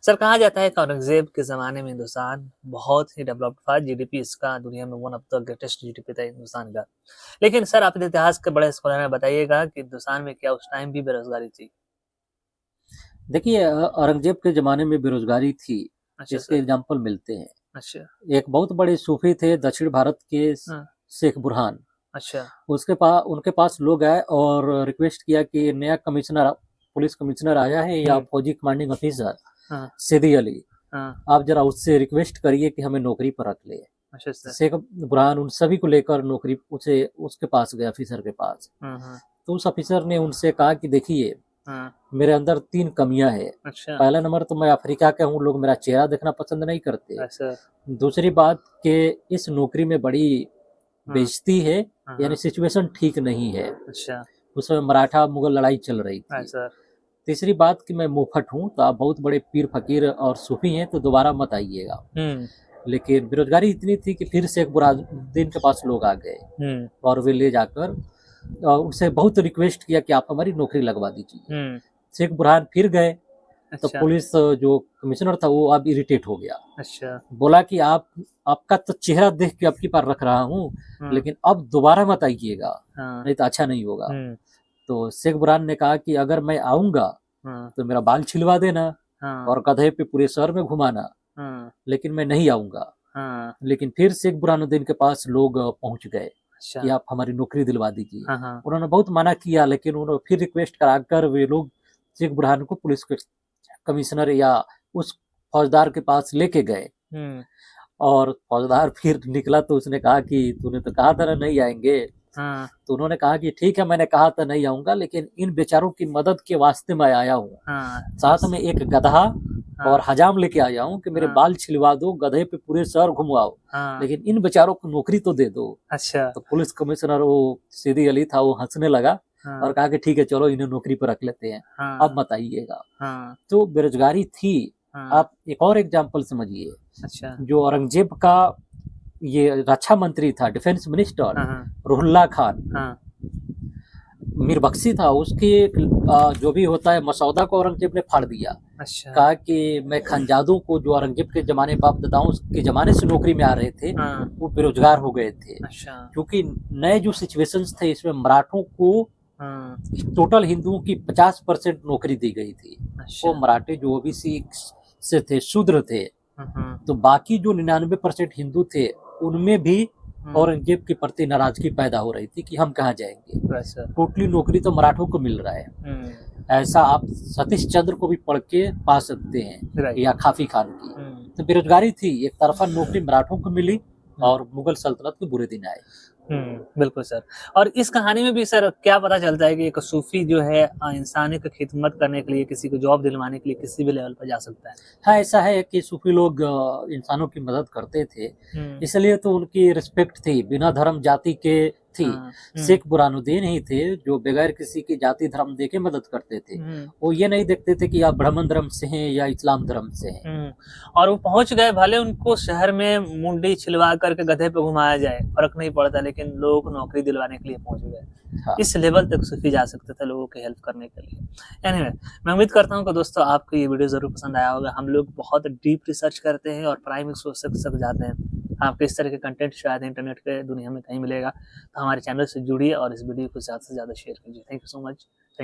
Sir कहा जाता है कि औरंगज़ेब के ज़माने में हिंदुस्तान बहुत ही डेवलप्ड था, जीडीपी इसका दुनिया में one of the greatest GDP था हिंदुस्तान का। लेकिन सर आप इतिहास के बड़े स्कॉलर हैं, बताइएगा कि हिंदुस्तान में क्या उस टाइम भी बेरोज़गारी थी? देखिए औरंगज़ेब के ज़माने में बेरोज़गारी थी, अच्छा इसके सर, एग्ज़ाम्पल मिलते हैं। अच्छा, एक बहुत बड़े सूफ़ी थे दक्षिण भारत के हाँ, शेख बुरहान। अच्छा, उनके पास लोग आए और रिक्वेस्ट किया कि नया कमिश्नर पुलिस कमिश्नर आया है या हुँ, फौजी कमांडिंग ऑफिसर हाँ, सिद्दी अली, हाँ, आप ज़रा उससे रिक्वेस्ट करिए कि हमें नौकरी पर रख ले। अच्छा तो सर, शेख बुरहान उन सभी को लेकर नौकरी उसे उसके पास गए ऑफिसर के पास। हाँ, हाँ, तो उस ऑफिसर ने उनसे कहा कि देखिए हाँ, मेरे अंदर 3 कमियाँ हैं। अच्छा, पहला नंबर तो मैं अफ्रीका का हूँ, लोग मेरा चेहरा देखना पसंद नहीं करते। अच्छा, दूसरी बात कि इस नौकरी में बड़ी हाँ, बेइज्जती है, हाँ, यानी हाँ, सिचुएशन ठीक नहीं है। अच्छा, उस समय मराठा मुगल लड़ाई चल रही थी। सर, तीसरी बात कि मैं मुफ़्त हूँ, तो आप बहुत बड़े पीर फ़कीर और सूफ़ी हैं, तो दोबारा मत आइएगा। हुँ, लेकिन बेरोज़गारी इतनी थी कि फिर शेख बुरहानुद्दीन के पास लोग आ गए हुँ, और वे ले जाकर उनसे बहुत रिक्वेस्ट किया कि आप हमारी नौकरी लगवा दीजिए। हुँ, शेख बुरहान फिर गए, तो अच्छा, पुलिस जो कमिश्नर था वो अब इरिटेट हो गया। अच्छा, बोला कि आपका तो चेहरा देख के अब की बार रख रहा हूँ, हाँ, लेकिन अब दोबारा मत आइएगा, हाँ, नहीं तो अच्छा नहीं होगा। हुँ, तो शेख बुरहान ने कहा कि अगर मैं आऊँगा हाँ, तो मेरा बाल छिलवा देना हाँ, और गधे पे पूरे शहर में घुमाना, हाँ, लेकिन मैं नहीं आऊँगा। हाँ, लेकिन फिर शेख बुरहानुद्दीन के पास लोग पहुँच गए अच्छा, कि आप हमारी नौकरी दिलवा दीजिए। हाँ, हाँ, उन्होंने बहुत मना किया, लेकिन उन्होंने फिर रिक्वेस्ट कराकर वे लोग शेख बुरहान को पुलिस के कमिश्नर या उस फौजदार के पास लेके गए। हुँ, और फौजदार फिर निकला तो उसने कहा कि तूने तो कहा था ना नहीं आएँगे। हाँ, तो उन्होंने कहा कि ठीक है, मैंने कहा था नहीं आऊँगा, लेकिन इन बेचारों की मदद के वास्ते मैं आया हूँ। हाँ, साथ में एक गधा हाँ, और हजाम लेके आया हूँ कि मेरे हाँ, बाल छिलवा दो, गधे पे पूरे शहर घुमवाओ, हाँ, लेकिन इन बेचारों को नौकरी तो दे दो। अच्छा, तो पुलिस कमिश्नर वो सिद्दी अली था, वो हँसने लगा हाँ, और कहा कि ठीक है चलो इन्हें नौकरी पर रख लेते हैं, हाँ, अब मत आइएगा। हाँ, तो बेरोज़गारी थी। हाँ, आप एक और एग्ज़ाम्पल समझिए, अच्छा, जो औरंगज़ेब का ये रक्षा मंत्री था, डिफेंस मिनिस्टर हाँ, हाँ, रुहुल्लाह खान, हाँ, मीर बख्शी था, उसकी जो भी होता है मसौदा को औरंगज़ेब ने फाड़ दिया। अच्छा, कहा कि मैं खानजादों को जो औरंगज़ेब के ज़माने बाप-दादाओं के ज़माने से नौकरी में आ रहे थे, हाँ, वो बेरोज़गार हो गए थे। अच्छा, क्योंकि नए जो सिचुएशंस थे इसमें मराठों को हाँ, टोटल हिंदुओं की 50% नौकरी दी गई थी। वो अच्छा, मराठे जो ओबीसी से थे, शूद्र थे। हाँ, हाँ, तो बाकी जो 99% हिंदू थे, उनमें भी हुँ, औरंगज़ेब के प्रति नाराज़गी पैदा हो रही थी कि हम कहाँ जाएँगे? वैसा, टोटली नौकरी तो मराठों को मिल रहा है। हुँ, ऐसा आप सतीश चंद्र को भी पढ़ के पा सकते हैं, राइट, या काफ़ी खान की। हुँ, तो बेरोज़गारी थी, एक तरफ़ा नौकरी मराठों को मिली हुँ। और मुगल सल्तनत के बुरे दिन आए। बिल्कुल सर। और इस कहानी में भी सर क्या पता चलता है कि एक सूफ़ी जो है इंसानी की खिदमत करने के लिए, किसी को जॉब दिलवाने के लिए किसी भी लेवल पे जा सकता है। हाँ, ऐसा है कि सूफ़ी लोग इंसानों की मदद करते थे, हुँ, इसलिए तो उनकी रिस्पेक्ट थी, बिना धर्म जाति के थी। हाँ, हुँ, शेख बुरहानुद्दीन ही थे जो बगैर किसी की जाति धर्म देखे मदद करते थे। हुँ, वो ये नहीं देखते थे कि आप ब्राह्मण धर्म से हैं या इस्लाम धर्म से हैं। हुँ। और वो पहुँच गए, भले उनको शहर में मुंडी छिलवा कर के गधे पे घुमाया जाए, फ़र्क नहीं पड़ता, लेकिन लोगों को नौकरी दिलवाने के लिए पहुँच गए। हाँ, इस लेवल तक सूफ़ी जा सकते थे लोगों की हेल्प करने के लिए। एनीवे, मैं उम्मीद करता हूँ कि दोस्तों आपको ये वीडियो ज़रूर पसंद आया होगा। हम लोग बहुत डीप रिसर्च करते हैं और प्राइमिंग सोर्स तक जाते हैं। आपको इस तरह के कंटेंट शायद इंटरनेट के दुनिया में कहीं मिलेगा। तो हमारे चैनल से जुड़िए और इस वीडियो को ज़्यादा से ज़्यादा शेयर कीजिए। Thank you so much.